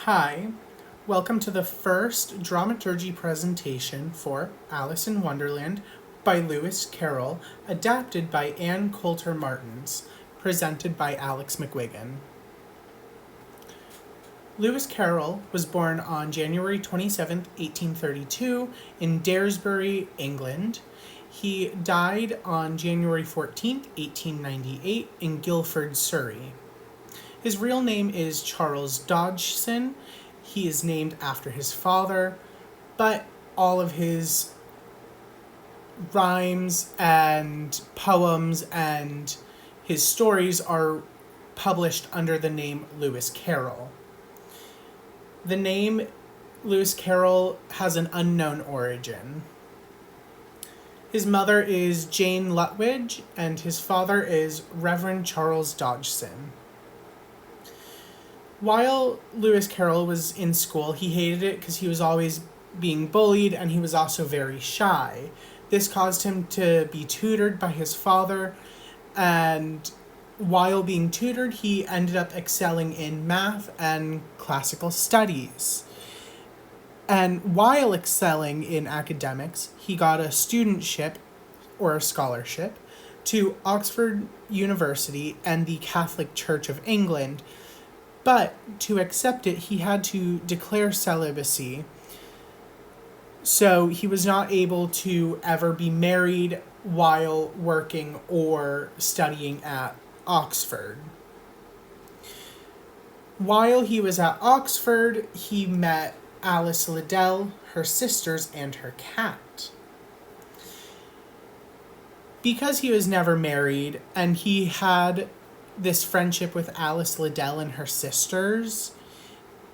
Hi, welcome to the first dramaturgy presentation for Alice in Wonderland by Lewis Carroll, adapted by Ann Coulter Martins, presented by Alex McGuigan. Lewis Carroll was born on January 27, 1832, in Daresbury, England. He died on January 14, 1898, in Guildford, Surrey. His real name is Charles Dodgson. He is named after his father, but all of his rhymes and poems and his stories are published under the name Lewis Carroll. The name Lewis Carroll has an unknown origin. His mother is Jane Lutwidge, and his father is Reverend Charles Dodgson. While Lewis Carroll was in school, he hated it because he was always being bullied and he was also very shy. This caused him to be tutored by his father, and while being tutored, he ended up excelling in math and classical studies. And while excelling in academics, he got a studentship or a scholarship to Oxford University and the Catholic Church of England. But to accept it, he had to declare celibacy. So he was not able to ever be married while working or studying at Oxford. While he was at Oxford, he met Alice Liddell, her sisters, and her cat. Because he was never married and he had this friendship with Alice Liddell and her sisters,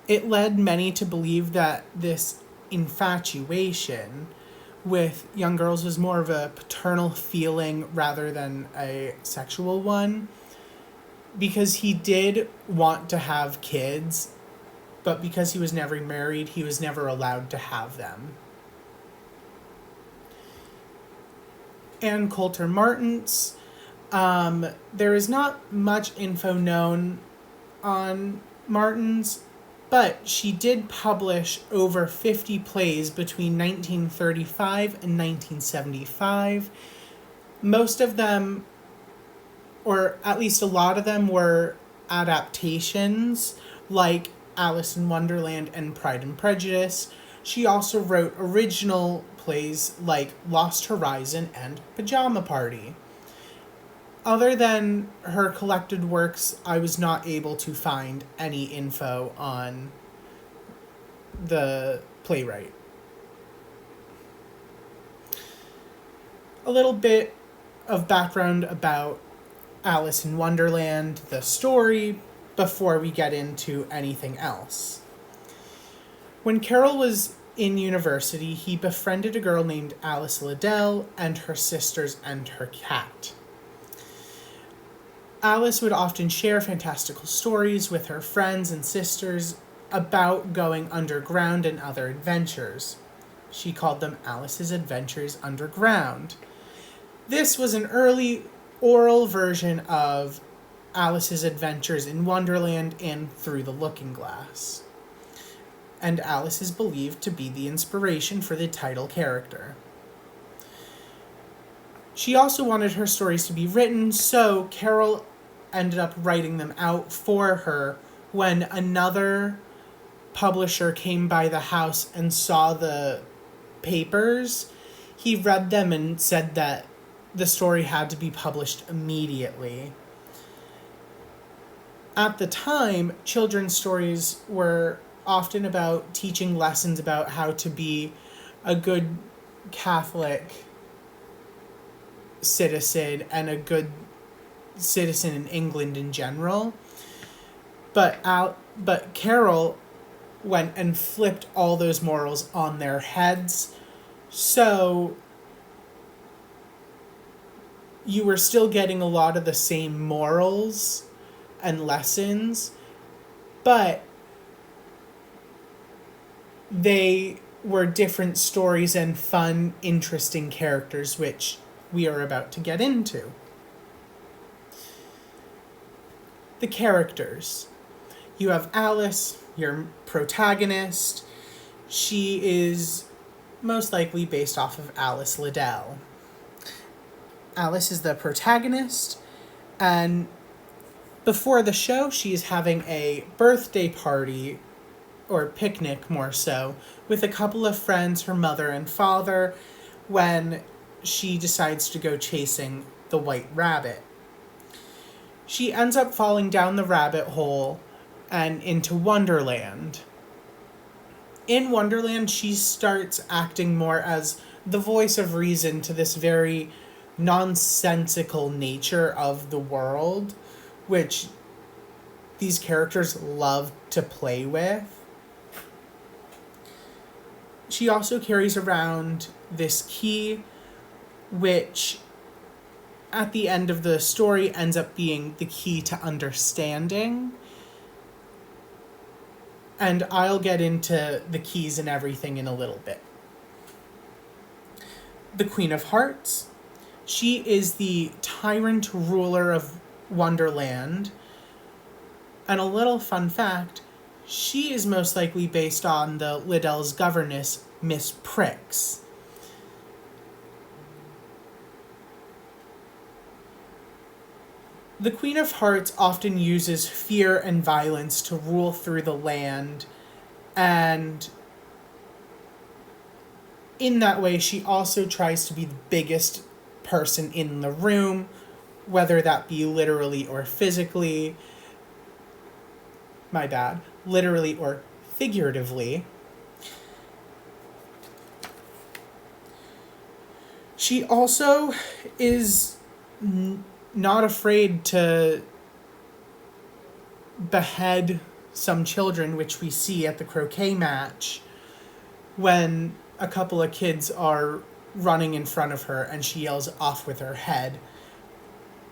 it led many to believe that this infatuation with young girls was more of a paternal feeling rather than a sexual one, because he did want to have kids, but because he was never married, he was never allowed to have them. Ann Coulter Martins. There is not much info known on Martins, but she did publish over 50 plays between 1935 and 1975. Most of them, or at least a lot of them, were adaptations, like Alice in Wonderland and Pride and Prejudice. She also wrote original plays like Lost Horizon and Pajama Party. Other than her collected works, I was not able to find any info on the playwright. A little bit of background about Alice in Wonderland, the story, before we get into anything else. When Carroll was in university, he befriended a girl named Alice Liddell and her sisters and her cat. Alice would often share fantastical stories with her friends and sisters about going underground and other adventures. She called them Alice's Adventures Underground. This was an early oral version of Alice's Adventures in Wonderland and Through the Looking Glass. And Alice is believed to be the inspiration for the title character. She also wanted her stories to be written, so Carroll ended up writing them out for her when another publisher came by the house and saw the papers. He read them and said that the story had to be published immediately. At the time, children's stories were often about teaching lessons about how to be a good Catholic citizen and a good citizen in England in general. But Carroll went and flipped all those morals on their heads. So you were still getting a lot of the same morals and lessons, but they were different stories and fun, interesting characters, which we are about to get into. The characters. You have Alice, your protagonist. She is most likely based off of Alice Liddell. Alice is the protagonist, and before the show, she is having a birthday party, or picnic more so, with a couple of friends, her mother and father, when she decides to go chasing the white rabbit. She ends up falling down the rabbit hole and into Wonderland. In Wonderland, she starts acting more as the voice of reason to this very nonsensical nature of the world, which these characters love to play with. She also carries around this key, which at the end of the story ends up being the key to understanding. And I'll get into the keys and everything in a little bit. The Queen of Hearts. She is the tyrant ruler of Wonderland. And a little fun fact, she is most likely based on the Liddell's governess, Miss Pricks. The Queen of Hearts often uses fear and violence to rule through the land, and in that way, she also tries to be the biggest person in the room, whether that be literally or physically. Literally or figuratively. She also is not afraid to behead some children, which we see at the croquet match when a couple of kids are running in front of her and she yells off with her head.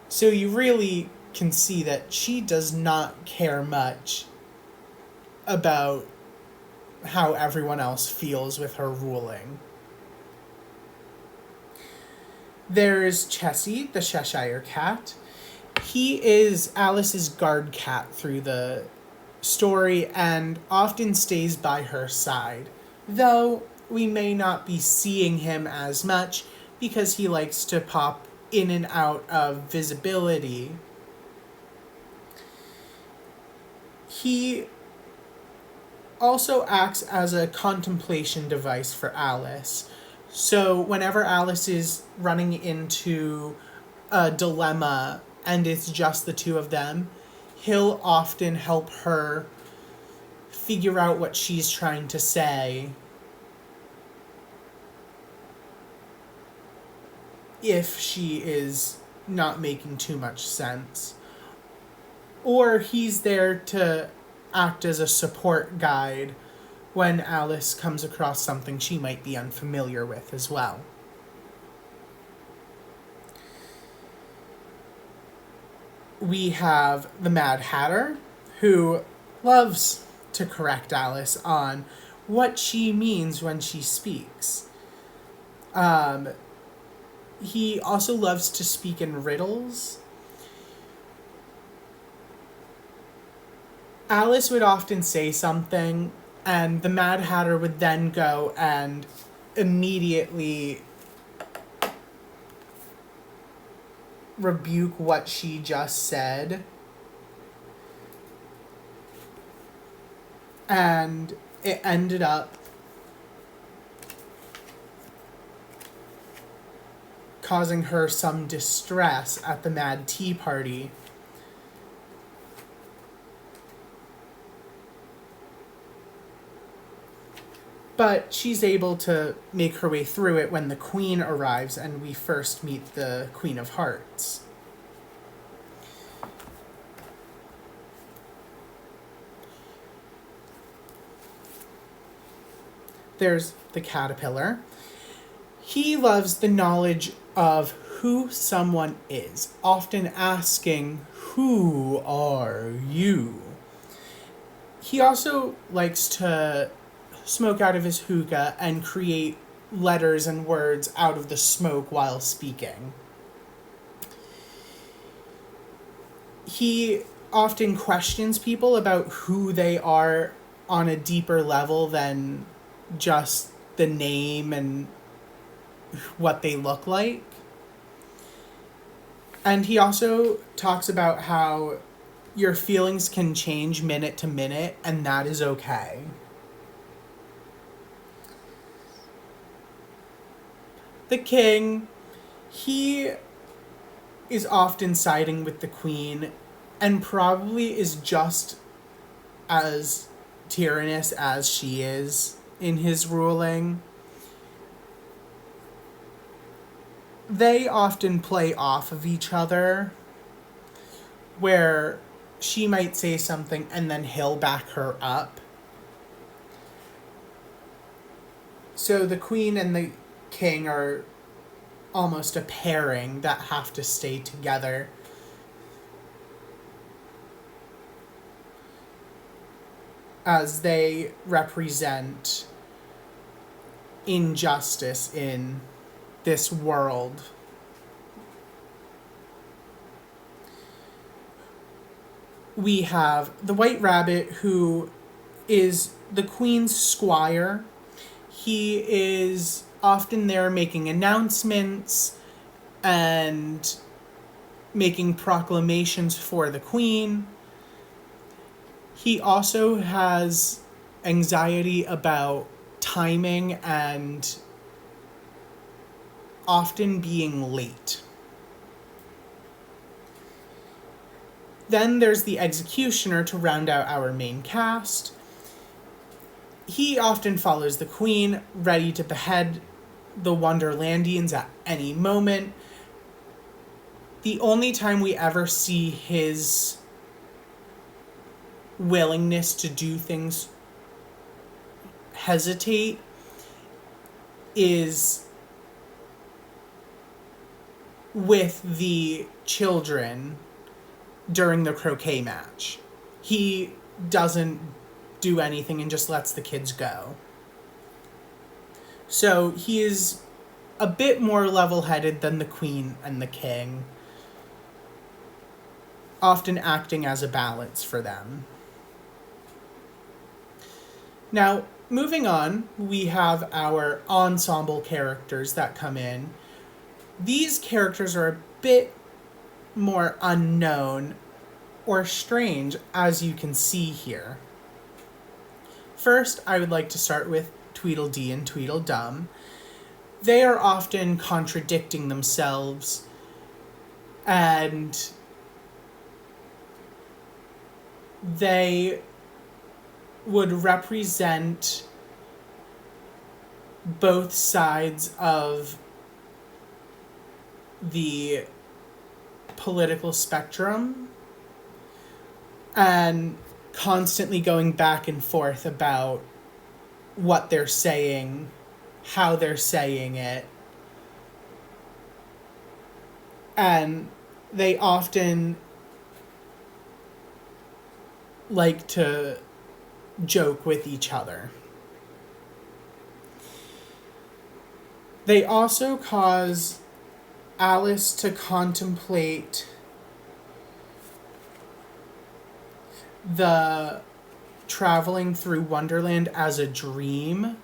So you really can see that she does not care much about how everyone else feels with her ruling. There's Chessie, the Cheshire Cat. He is Alice's guard cat through the story and often stays by her side, though we may not be seeing him as much because he likes to pop in and out of visibility. He also acts as a contemplation device for Alice. So whenever Alice is running into a dilemma and it's just the two of them, he'll often help her figure out what she's trying to say if she is not making too much sense. Or he's there to act as a support guide when Alice comes across something she might be unfamiliar with as well. We have the Mad Hatter, who loves to correct Alice on what she means when she speaks. He also loves to speak in riddles. Alice would often say something, and the Mad Hatter would then go and immediately rebuke what she just said. And it ended up causing her some distress at the Mad Tea Party. But she's able to make her way through it when the Queen arrives and we first meet the Queen of Hearts. There's the Caterpillar. He loves the knowledge of who someone is, often asking, "Who are you?" He also likes to smoke out of his hookah and create letters and words out of the smoke while speaking. He often questions people about who they are on a deeper level than just the name and what they look like. And he also talks about how your feelings can change minute to minute, and that is okay. The king, he is often siding with the queen and probably is just as tyrannous as she is in his ruling. They often play off of each other, where she might say something and then he'll back her up. So the queen and the king are almost a pairing that have to stay together. As they represent injustice in this world. We have the White Rabbit, who is the queen's squire. He is often there making announcements and making proclamations for the queen. He also has anxiety about timing and often being late. Then there's the executioner to round out our main cast. He often follows the queen, ready to behead the Wonderlandians at any moment. The only time we ever see his willingness to do things hesitate is with the children during the croquet match. He doesn't do anything and just lets the kids go. So he is a bit more level-headed than the queen and the king, often acting as a balance for them. Now, moving on, we have our ensemble characters that come in. These characters are a bit more unknown or strange, as you can see here. First, I would like to start with Tweedledee and Tweedledum. They are often contradicting themselves, and they would represent both sides of the political spectrum and constantly going back and forth about what they're saying, how they're saying it. And they often like to joke with each other. They also cause Alice to contemplate the traveling through Wonderland as a dream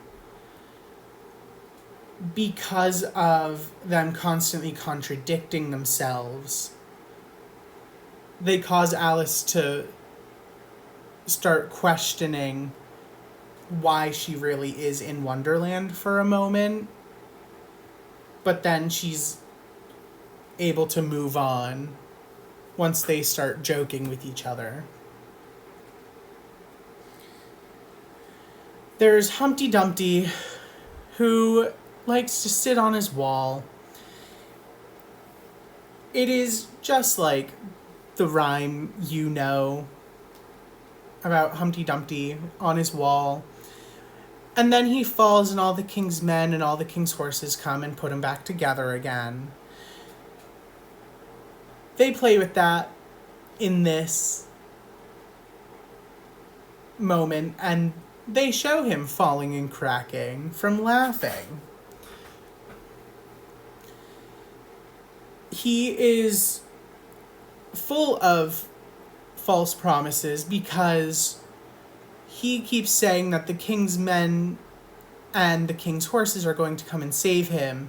because of them constantly contradicting themselves. They cause Alice to start questioning why she really is in Wonderland for a moment, but then she's able to move on once they start joking with each other. There's Humpty Dumpty, who likes to sit on his wall. It is just like the rhyme you know about Humpty Dumpty on his wall. And then he falls and all the king's men and all the king's horses come and put him back together again. They play with that in this moment, and they show him falling and cracking from laughing. He is full of false promises because he keeps saying that the king's men and the king's horses are going to come and save him.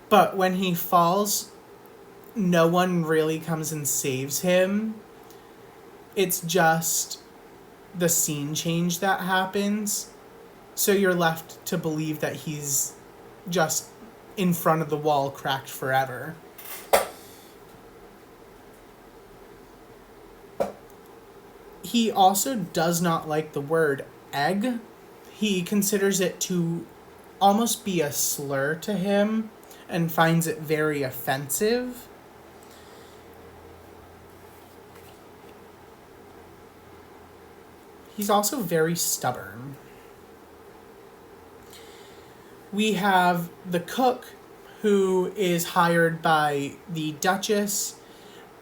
But when he falls, no one really comes and saves him. It's just the scene change that happens. So you're left to believe that he's just in front of the wall, cracked forever. He also does not like the word egg. He considers it to almost be a slur to him and finds it very offensive. He's also very stubborn. We have the cook, who is hired by the Duchess,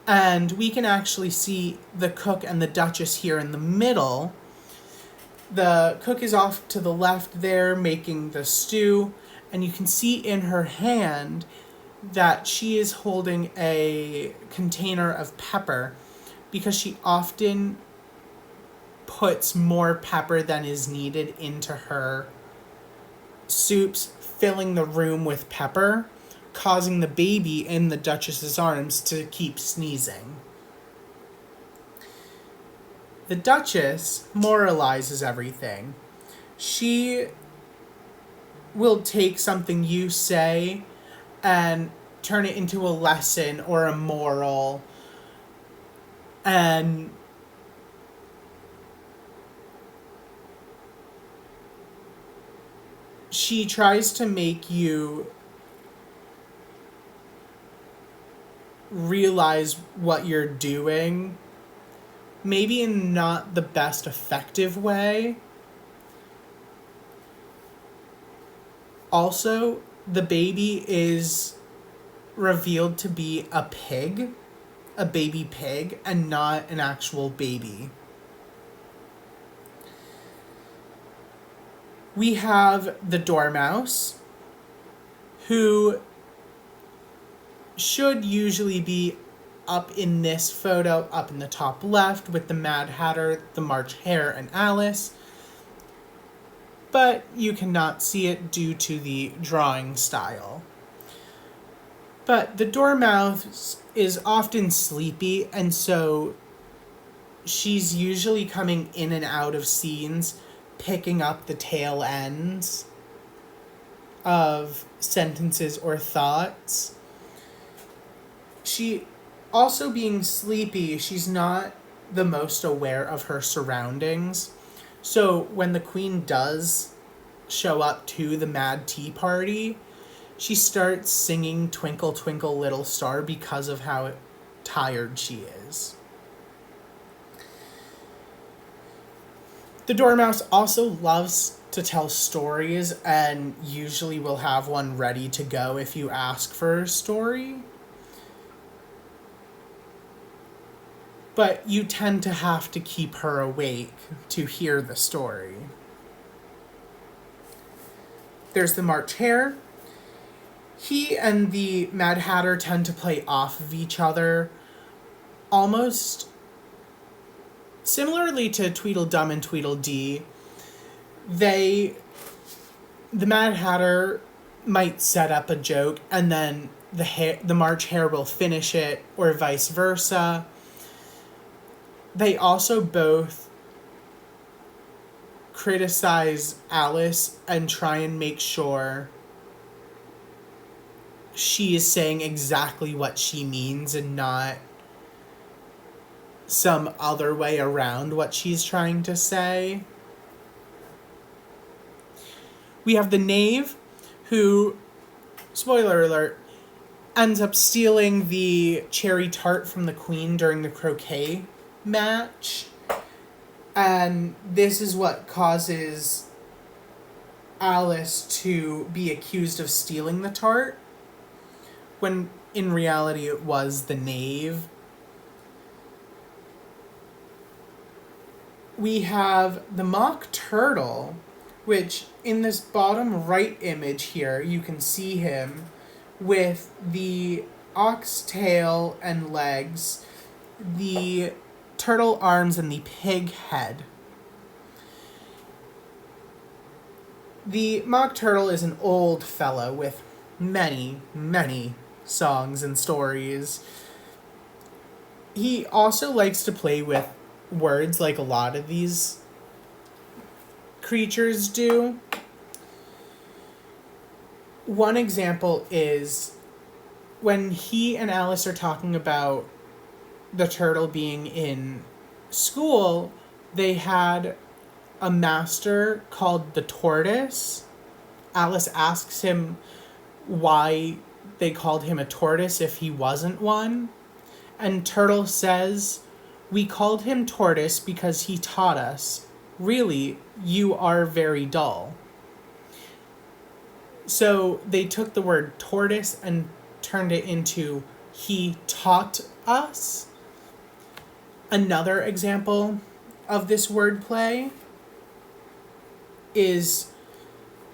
and we can actually see the cook and the Duchess here in the middle. The cook is off to the left there making the stew, and you can see in her hand that she is holding a container of pepper because she often puts more pepper than is needed into her soups, filling the room with pepper, causing the baby in the Duchess's arms to keep sneezing. The Duchess moralizes everything. She will take something you say and turn it into a lesson or a moral, and she tries to make you realize what you're doing, maybe in not the best effective way. Also, the baby is revealed to be a pig, a baby pig, and not an actual baby. We have the Dormouse, who should usually be up in this photo, up in the top left, with the Mad Hatter, the March Hare, and Alice. But you cannot see it due to the drawing style. But the Dormouse is often sleepy, and so she's usually coming in and out of scenes, picking up the tail ends of sentences or thoughts. She also, being sleepy, she's not the most aware of her surroundings. So when the Queen does show up to the Mad Tea Party, she starts singing Twinkle Twinkle Little Star because of how tired she is. The Dormouse also loves to tell stories and usually will have one ready to go if you ask for a story. But you tend to have to keep her awake to hear the story. There's the March Hare. He and the Mad Hatter tend to play off of each other, almost similarly to Tweedledum and Tweedledee. The Mad Hatter might set up a joke and then the March Hare will finish it, or vice versa. They also both criticize Alice and try and make sure she is saying exactly what she means and not some other way around what she's trying to say. We have the Knave, who, spoiler alert, ends up stealing the cherry tart from the Queen during the croquet match. And this is what causes Alice to be accused of stealing the tart, when in reality it was the Knave. We have the Mock Turtle, which in this bottom right image here, you can see him with the ox tail and legs, the turtle arms and the pig head. The Mock Turtle is an old fellow with many, many songs and stories. He also likes to play with words like a lot of these creatures do. One example is when he and Alice are talking about the turtle being in school, they had a master called the Tortoise. Alice asks him why they called him a tortoise if he wasn't one. And Turtle says, "We called him Tortoise because he taught us. Really, you are very dull." So they took the word tortoise and turned it into he taught us. Another example of this wordplay is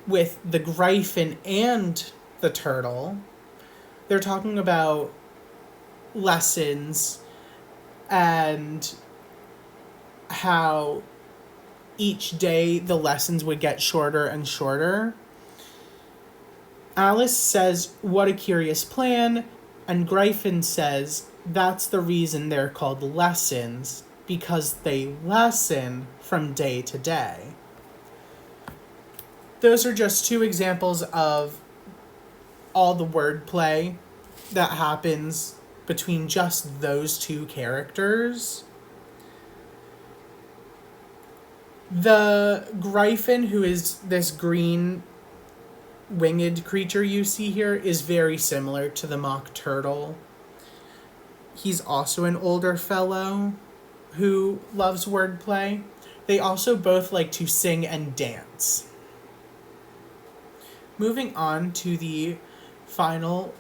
with the Gryphon and the turtle. They're talking about lessons and how each day the lessons would get shorter and shorter. Alice says, "What a curious plan," and Gryphon says, "That's the reason they're called lessons, because they lessen from day to day." Those are just two examples of all the wordplay that happens between just those two characters. The Gryphon, who is this green winged creature you see here, is very similar to the Mock Turtle. He's also an older fellow who loves wordplay. They also both like to sing and dance. Moving on to the final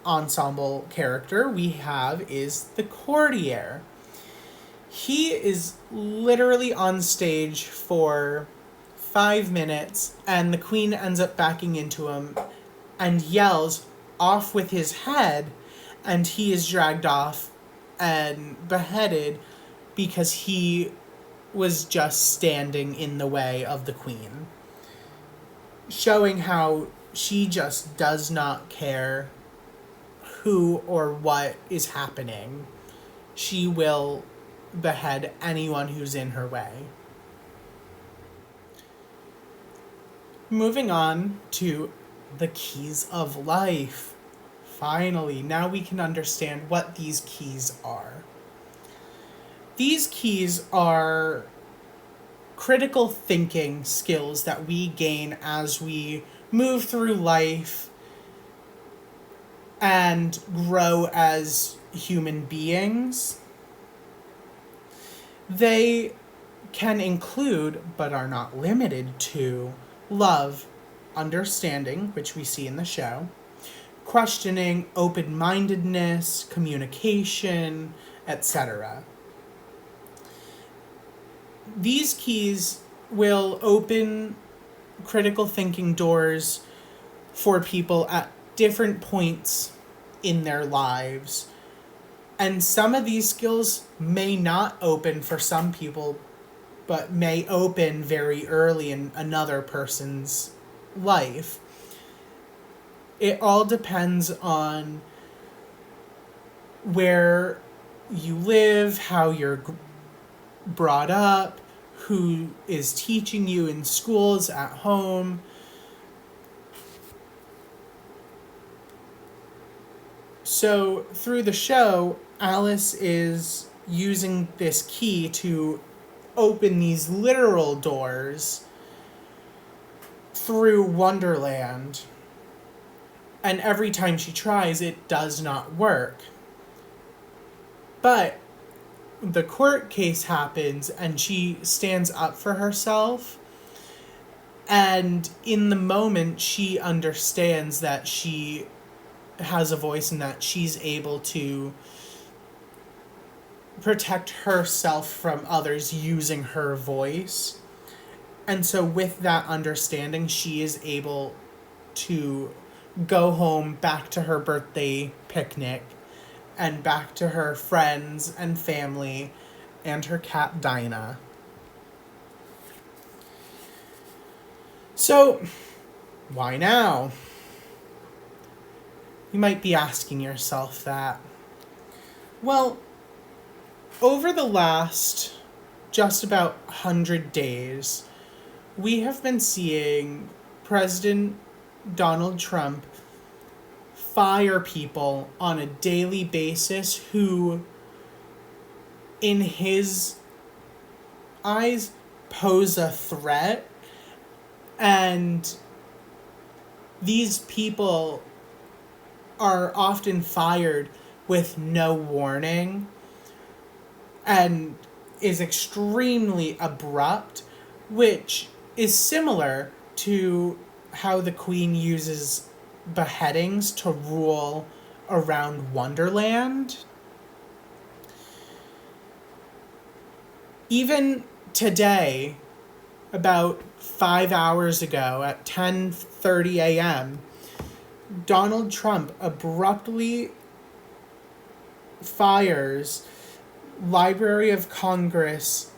ensemble character we have is the courtier. He is literally on stage for 5 minutes, and the queen ends up backing into him and yells, "Off with his head," and he is dragged off and beheaded because he was just standing in the way of the queen, showing how she just does not care who or what is happening. She will behead anyone who's in her way. Moving on to the keys of life. Finally, now we can understand what these keys are. These keys are critical thinking skills that we gain as we move through life and grow as human beings. They can include, but are not limited to, love, understanding, which we see in the show, questioning, open-mindedness, communication, etc. These keys will open critical thinking doors for people at different points in their lives. And some of these skills may not open for some people, but may open very early in another person's life. It all depends on where you live, how you're brought up, who is teaching you in schools, at home. So through the show, Alice is using this key to open these literal doors through Wonderland. And every time she tries, it does not work. But the court case happens and she stands up for herself. And in the moment, she understands that she has a voice and that she's able to protect herself from others using her voice. And so with that understanding, she is able to go home back to her birthday picnic and back to her friends and family and her cat Dinah. So, why now? You might be asking yourself that. Well, over the last just about 100 days, we have been seeing President Donald Trump fire people on a daily basis who, in his eyes, pose a threat. And these people are often fired with no warning and is extremely abrupt, which is similar to how the Queen uses beheadings to rule around Wonderland. Even today, about 5 hours ago at 10:30 a.m., Donald Trump abruptly fires Library of Congress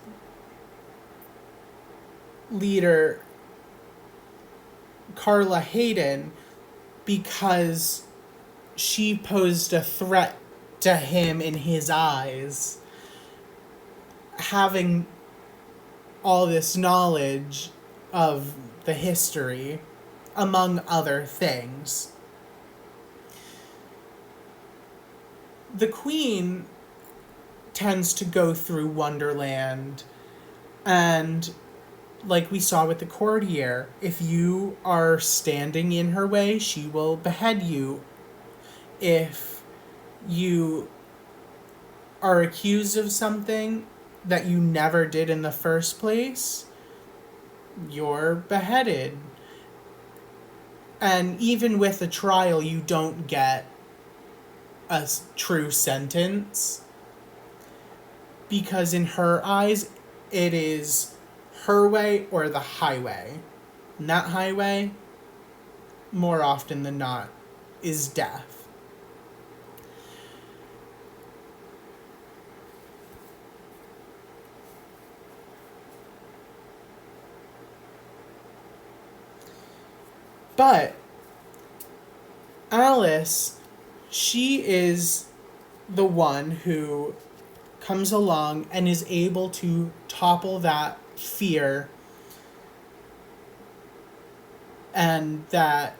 leader Carla Hayden because she posed a threat to him in his eyes, having all this knowledge of the history, among other things. The Queen tends to go through Wonderland, and like we saw with the courtier, if you are standing in her way, she will behead you. If you are accused of something that you never did in the first place, you're beheaded. And even with a trial, you don't get a true sentence, because in her eyes, it is her way or the highway. And that highway, more often than not, is death. But Alice, she is the one who comes along and is able to topple that fear and that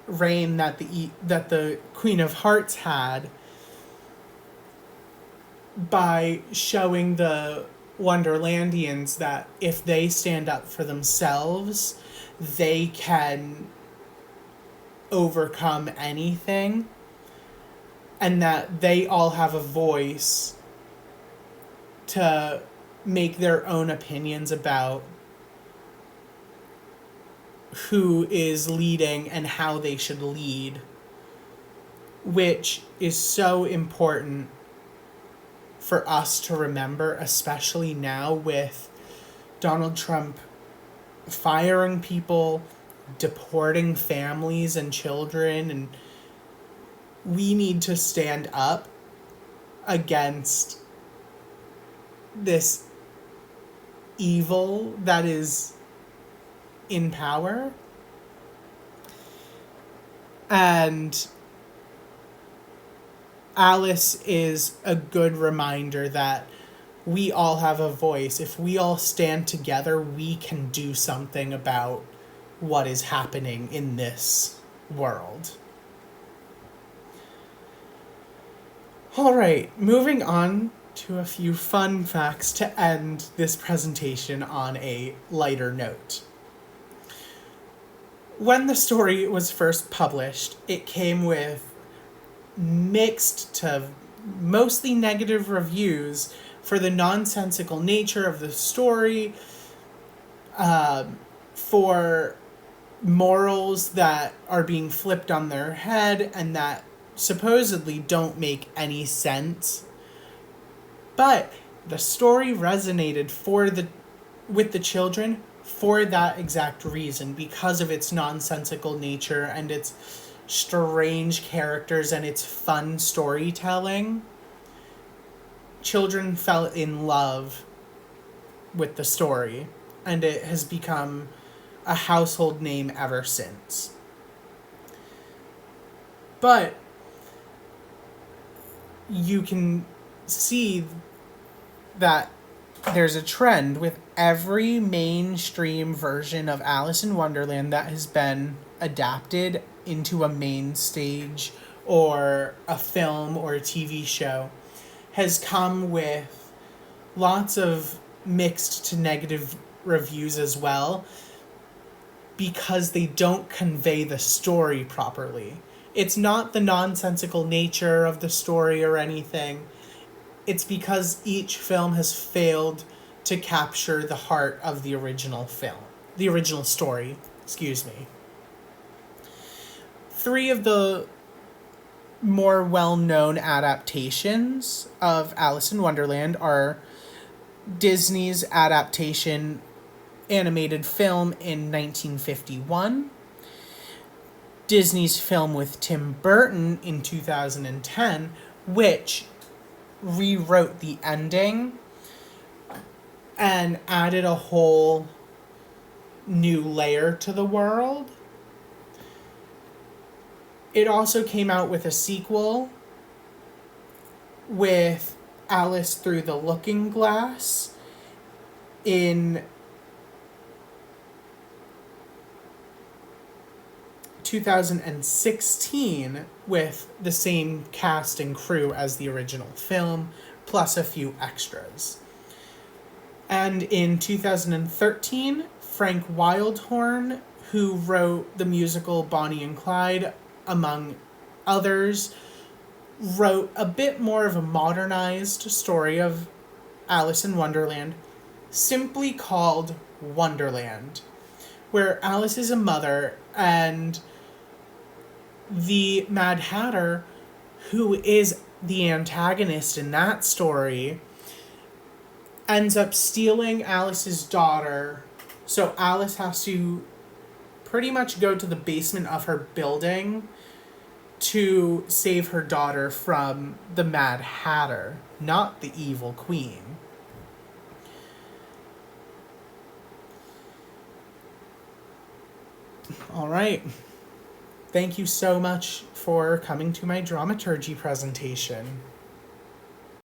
reign that the Queen of Hearts had, by showing the Wonderlandians that if they stand up for themselves, they can overcome anything, and that they all have a voice to make their own opinions about who is leading and how they should lead, which is so important for us to remember, especially now with Donald Trump firing people, deporting families and children, and we need to stand up against this evil that is in power. And Alice is a good reminder that we all have a voice. If we all stand together, we can do something about what is happening in this world. All right, moving on to a few fun facts to end this presentation on a lighter note. When the story was first published, it came with mixed to mostly negative reviews for the nonsensical nature of the story, for morals that are being flipped on their head and that supposedly don't make any sense. But the story resonated with the children for that exact reason, because of its nonsensical nature and its strange characters and its fun storytelling. children fell in love with the story, and it has become a household name ever since. But you can see that there's a trend with every mainstream version of Alice in Wonderland that has been adapted into a main stage or a film or a TV show has come with lots of mixed to negative reviews as well, because they don't convey the story properly. It's not the nonsensical nature of the story or anything. It's because each film has failed to capture the heart of the original film, the original story, excuse me. 3 of the more well-known adaptations of Alice in Wonderland are Disney's adaptation animated film in 1951, Disney's film with Tim Burton in 2010, which rewrote the ending and added a whole new layer to the world. It also came out with a sequel with Alice Through the Looking Glass in 2016 with the same cast and crew as the original film, plus a few extras. And in 2013, Frank Wildhorn, who wrote the musical Bonnie and Clyde, among others, wrote a bit more of a modernized story of Alice in Wonderland, simply called Wonderland, where Alice is a mother and the Mad Hatter, who is the antagonist in that story, ends up stealing Alice's daughter. So Alice has to pretty much go to the basement of her building to save her daughter from the Mad Hatter, not the evil queen. All right. Thank you so much for coming to my dramaturgy presentation.